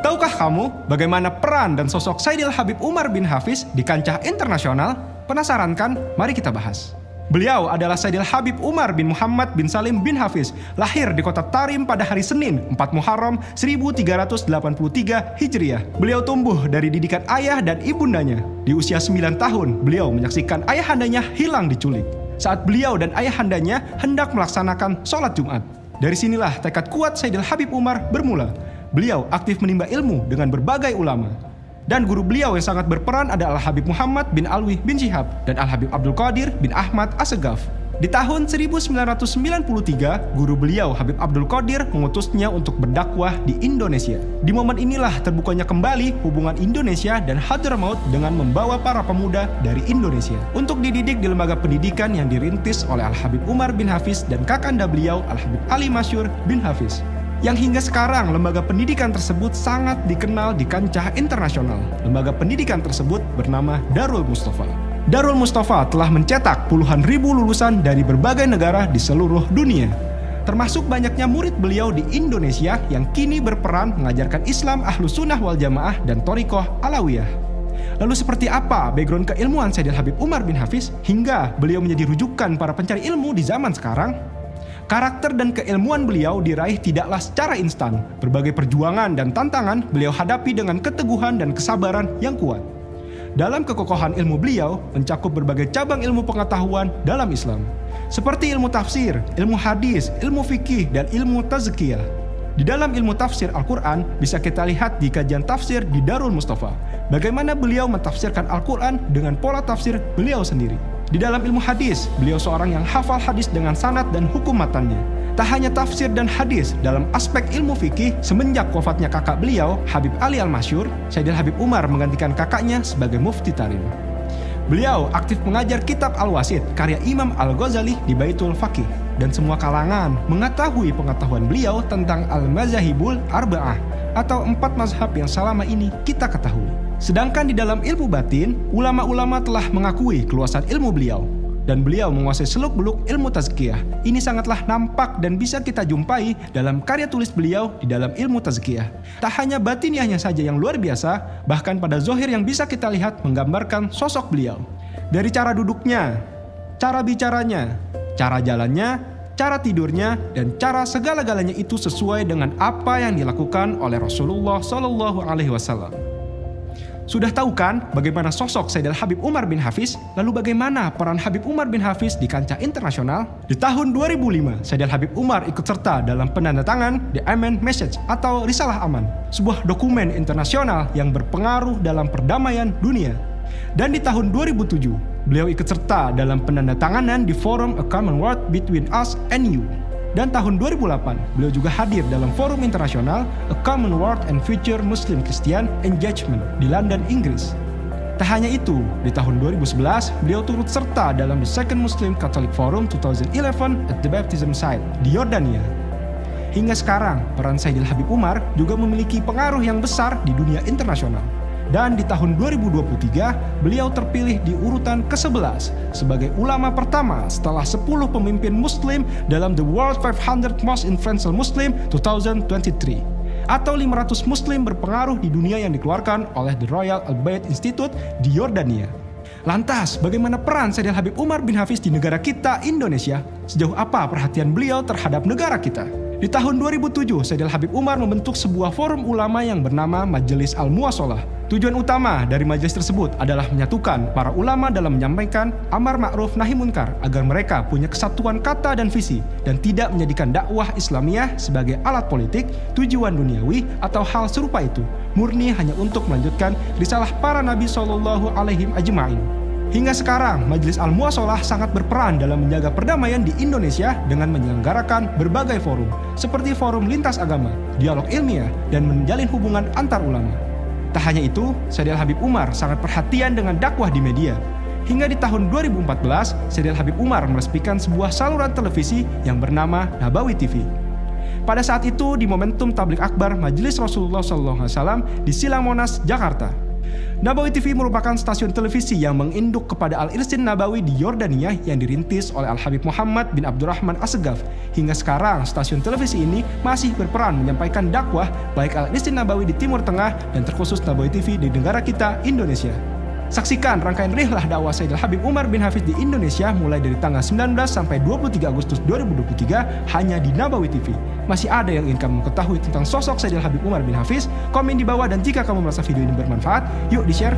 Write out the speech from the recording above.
Tahukah kamu bagaimana peran dan sosok Sayyidil Habib Umar bin Hafiz di kancah internasional? Penasaran kan? Mari kita bahas. Beliau adalah Sayyidil Habib Umar bin Muhammad bin Salim bin Hafiz, lahir di kota Tarim pada hari Senin 4 Muharram 1383 Hijriah. Beliau tumbuh dari didikan ayah dan ibundanya. Di usia 9 tahun, beliau menyaksikan ayahandanya hilang diculik saat beliau dan ayahandanya hendak melaksanakan sholat Jumat. Dari sinilah tekad kuat Sayyidil Habib Umar bermula. Beliau aktif menimba ilmu dengan berbagai ulama. Dan guru beliau yang sangat berperan adalah Al-Habib Muhammad bin Alwi bin Syihab dan Al-Habib Abdul Qadir bin Ahmad Assegaf. Di tahun 1993, guru beliau Habib Abdul Qadir mengutusnya untuk berdakwah di Indonesia. Di momen inilah terbukanya kembali hubungan Indonesia dan Hadramaut dengan membawa para pemuda dari Indonesia untuk dididik di lembaga pendidikan yang dirintis oleh Al-Habib Umar bin Hafiz dan kakanda beliau Al-Habib Ali Masyur bin Hafiz. Yang hingga sekarang lembaga pendidikan tersebut sangat dikenal di kancah internasional. Lembaga pendidikan tersebut bernama Darul Mustafa. Darul Mustafa telah mencetak puluhan ribu lulusan dari berbagai negara di seluruh dunia. Termasuk banyaknya murid beliau di Indonesia yang kini berperan mengajarkan Islam Ahlus Sunnah wal Jamaah dan Thoriqoh Alawiyah. Lalu seperti apa background keilmuan Sayyidil Habib Umar bin Hafiz hingga beliau menjadi rujukan para pencari ilmu di zaman sekarang? Karakter dan keilmuan beliau diraih tidaklah secara instan. Berbagai perjuangan dan tantangan beliau hadapi dengan keteguhan dan kesabaran yang kuat. Dalam kekokohan ilmu beliau mencakup berbagai cabang ilmu pengetahuan dalam Islam, seperti ilmu tafsir, ilmu hadis, ilmu fikih, dan ilmu tazkiyah. Di dalam ilmu tafsir Al-Quran bisa kita lihat di kajian tafsir di Darul Mustafa, bagaimana beliau mentafsirkan Al-Quran dengan pola tafsir beliau sendiri. Di dalam ilmu hadis, beliau seorang yang hafal hadis dengan sanad dan hukum matannya. Tak hanya tafsir dan hadis, dalam aspek ilmu fikih, semenjak wafatnya kakak beliau, Habib Ali Al-Masyur, Sayyidil Habib Umar menggantikan kakaknya sebagai mufti Tarim. Beliau aktif mengajar kitab Al-Wasit, karya Imam Al-Ghazali di Baitul Faqih. Dan semua kalangan mengetahui pengetahuan beliau tentang Al-Mazahibul Arba'ah, atau 4 mazhab yang selama ini kita ketahui. Sedangkan di dalam ilmu batin, ulama-ulama telah mengakui keluasan ilmu beliau. Dan beliau menguasai seluk-beluk ilmu tazkiyah. Ini sangatlah nampak dan bisa kita jumpai dalam karya tulis beliau di dalam ilmu tazkiyah. Tak hanya batiniahnya saja yang luar biasa, bahkan pada zohir yang bisa kita lihat menggambarkan sosok beliau. Dari cara duduknya, cara bicaranya, cara jalannya, cara tidurnya, dan cara segala-galanya itu sesuai dengan apa yang dilakukan oleh Rasulullah SAW. Sudah tahu kan bagaimana sosok Sayyidil Habib Umar bin Hafiz? Lalu bagaimana peran Habib Umar bin Hafiz di kancah internasional? Di tahun 2005, Sayyidil Habib Umar ikut serta dalam penandatangan The Amen Message atau Risalah Aman, sebuah dokumen internasional yang berpengaruh dalam perdamaian dunia. Dan di tahun 2007, beliau ikut serta dalam penandatanganan di forum A Commonwealth Between Us and You. Dan tahun 2008, beliau juga hadir dalam forum internasional A Commonwealth and Future Muslim Christian Engagement di London, Inggris. Tak hanya itu, di tahun 2011, beliau turut serta dalam The Second Muslim Catholic Forum 2011 at the Baptism Site di Yordania. Hingga sekarang, peran Sayyidil Habib Umar juga memiliki pengaruh yang besar di dunia internasional. Dan di tahun 2023, beliau terpilih di urutan ke-11 sebagai ulama pertama setelah 10 pemimpin muslim dalam The World 500 Most Influential Muslim 2023, atau 500 muslim berpengaruh di dunia yang dikeluarkan oleh The Royal Al-Bayt Institute di Yordania. Lantas, bagaimana peran Sayyidil Habib Umar bin Hafiz di negara kita, Indonesia? Sejauh apa perhatian beliau terhadap negara kita? Di tahun 2007, Sayyidil Habib Umar membentuk sebuah forum ulama yang bernama Majelis Al-Muwasalah. Tujuan utama dari majelis tersebut adalah menyatukan para ulama dalam menyampaikan amar ma'ruf nahi munkar agar mereka punya kesatuan kata dan visi dan tidak menjadikan dakwah Islamiyah sebagai alat politik, tujuan duniawi atau hal serupa itu, murni hanya untuk melanjutkan risalah para nabi sallallahu alaihi ajma'in. Hingga sekarang, Majelis Al-Muwasalah sangat berperan dalam menjaga perdamaian di Indonesia dengan menyelenggarakan berbagai forum, seperti forum lintas agama, dialog ilmiah, dan menjalin hubungan antar ulama. Tak hanya itu, Sayyidil Habib Umar sangat perhatian dengan dakwah di media. Hingga di tahun 2014, Sayyidil Habib Umar meresmikan sebuah saluran televisi yang bernama Nabawi TV. Pada saat itu, di momentum Tablik Akbar Majelis Rasulullah SAW di Silang Monas, Jakarta. Nabawi TV merupakan stasiun televisi yang menginduk kepada Al-Irsyad Nabawi di Yordania yang dirintis oleh Al-Habib Muhammad bin Abdurrahman As-Segaf. Hingga sekarang, stasiun televisi ini masih berperan menyampaikan dakwah baik Al-Irsyad Nabawi di Timur Tengah dan terkhusus Nabawi TV di negara kita, Indonesia. Saksikan rangkaian rihlah dakwah Sayyidil Habib Umar bin Hafiz di Indonesia mulai dari tanggal 19 sampai 23 Agustus 2023 hanya di Nabawi TV. Masih ada yang ingin kamu ketahui tentang sosok Sayyidil Habib Umar bin Hafiz? Komen di bawah, dan jika kamu merasa video ini bermanfaat, yuk di-share.